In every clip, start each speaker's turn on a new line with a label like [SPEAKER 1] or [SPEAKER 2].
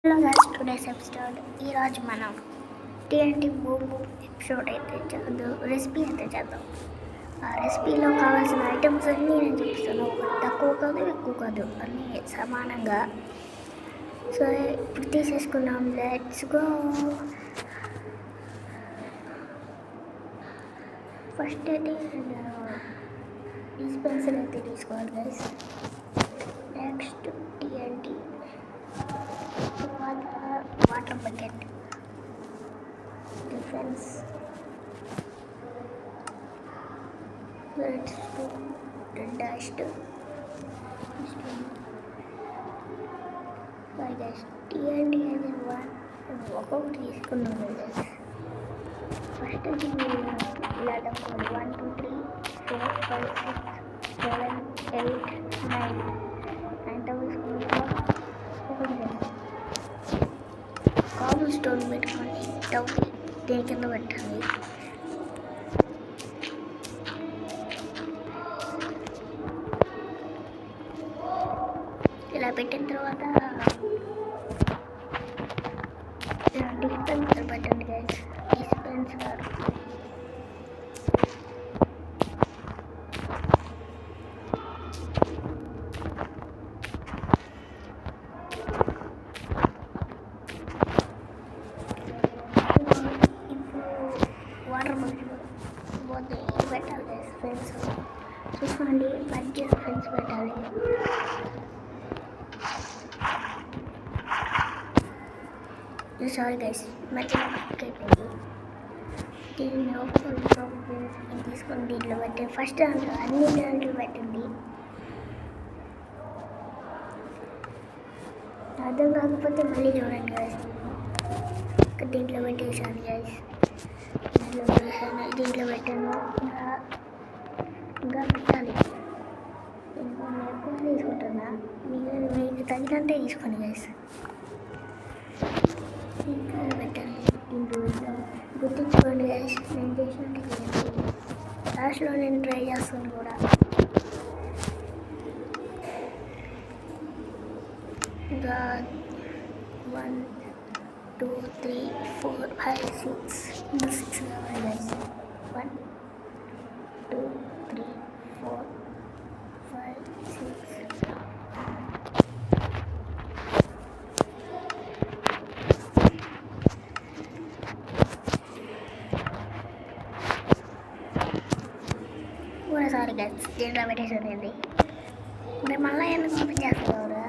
[SPEAKER 1] Hello guys, today's episode. ఈరోజు మనం TNT boom boom episode అయితే చేద్దాం, రెసిపీ అయితే చేద్దాం. ఆ రెసిపీలో కావాల్సిన ఐటమ్స్ అన్నీ నేను చూపిస్తాను. తక్కువ కాదు, ఎక్కువ కాదు, అన్నీ సమానంగా. సో ఇప్పుడు తీసేసుకున్నాం, లెట్స్ గో. ఫస్ట్ అయితే డిస్పెన్సర్ అయితే తీసుకోవాలి guys. Next TNT, water bucket, defence, red stone, dust, TNT అనేది ఒక్కొక్కటి తీసుకున్నాను. ఫస్ట్ ఇలా 1 2 3 4 5 6 7 8 9 కాబుల్ స్టోన్ పెట్టుకొని టవ్ దేని కింద పెట్టాలి. ఇలా పెట్టిన తర్వాత డిస్పెన్సర్ పెట్టండి గైస్. డిస్పెన్సర్ వాటర్ పోతే పెట్టాలి గైస్. ఫ్రెండ్స్ చూసుకోండి, బడ్జెట్ ఫ్రెండ్స్ పెట్టాలి. సారీ గైస్, మధ్యలో అయిపోయింది. దీనిలో తీసుకొని దీంట్లో పెట్టి ఫస్ట్ దాంట్లో అన్ని దాంట్లో పెట్టండి. అర్థం కాకపోతే మళ్ళీ చూడండి గైస్. దీంట్లో పెట్టేసాను గైస్, దీంట్లో పెట్టాను. ఇంకా పెట్టాలి. నేను ఎక్కువ తీసుకుంటున్నా, మీకు తగినంతే తీసుకోండి గైస్. ఇంకా పెట్టాలి. దీంట్లో గుర్తుంచుకోండి గైస్, నేను చేసినట్టు చేయండి. లాస్ట్లో నేను ట్రై చేస్తాను కూడా. ఇంకా 1 2 3 4 5 6 ఇంకా 6 కావాలి గైస్. 1 2 3 4 5 6 సారీ గైస్, దీంట్లో పెట్టేసానండి. మరి మళ్ళీ ఎందుకు ఓపెన్ చేస్తావురా?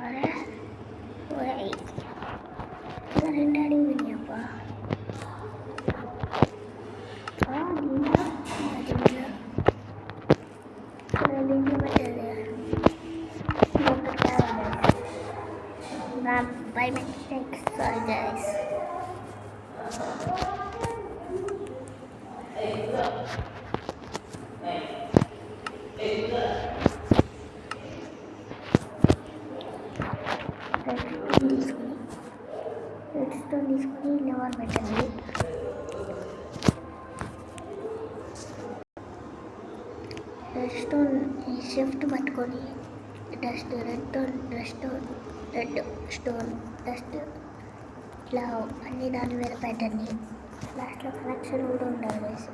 [SPEAKER 1] అరే రెండు అడిగి వినియప్ప. దీంట్లో పెట్టేది నా by mistake, sorry guys. Red stone తీసుకొని లెవర్ పెట్టండి. రెడ్ స్టోన్ షిఫ్ట్ పట్టుకొని రెడ్ స్టోన్ డస్ట్ ఇట్లా అన్ని దాని మీద పెట్టండి. లాస్ట్లో కనెక్షన్ కూడా ఉండాలి వేసి.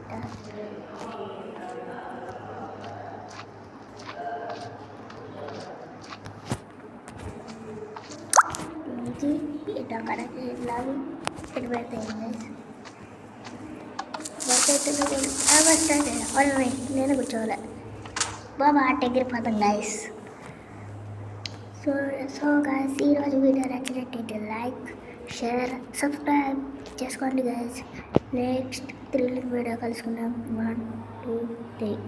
[SPEAKER 1] ఇట్లా కనెక్ట్ లాగి ఇటు పెడతాయి గైస్. వర్క్ అయితే నేను కూర్చోవాలి బాబా, ఎగిరిపోతాం గైస్. సో గైస్, ఈరోజు వీడియో నచ్చినట్టయితే లైక్, షేర్, సబ్స్క్రైబ్ చేసుకోండి గైస్. నెక్స్ట్ థ్రిల్లింగ్ వీడియో కలుసుకుందాం. 1 2 3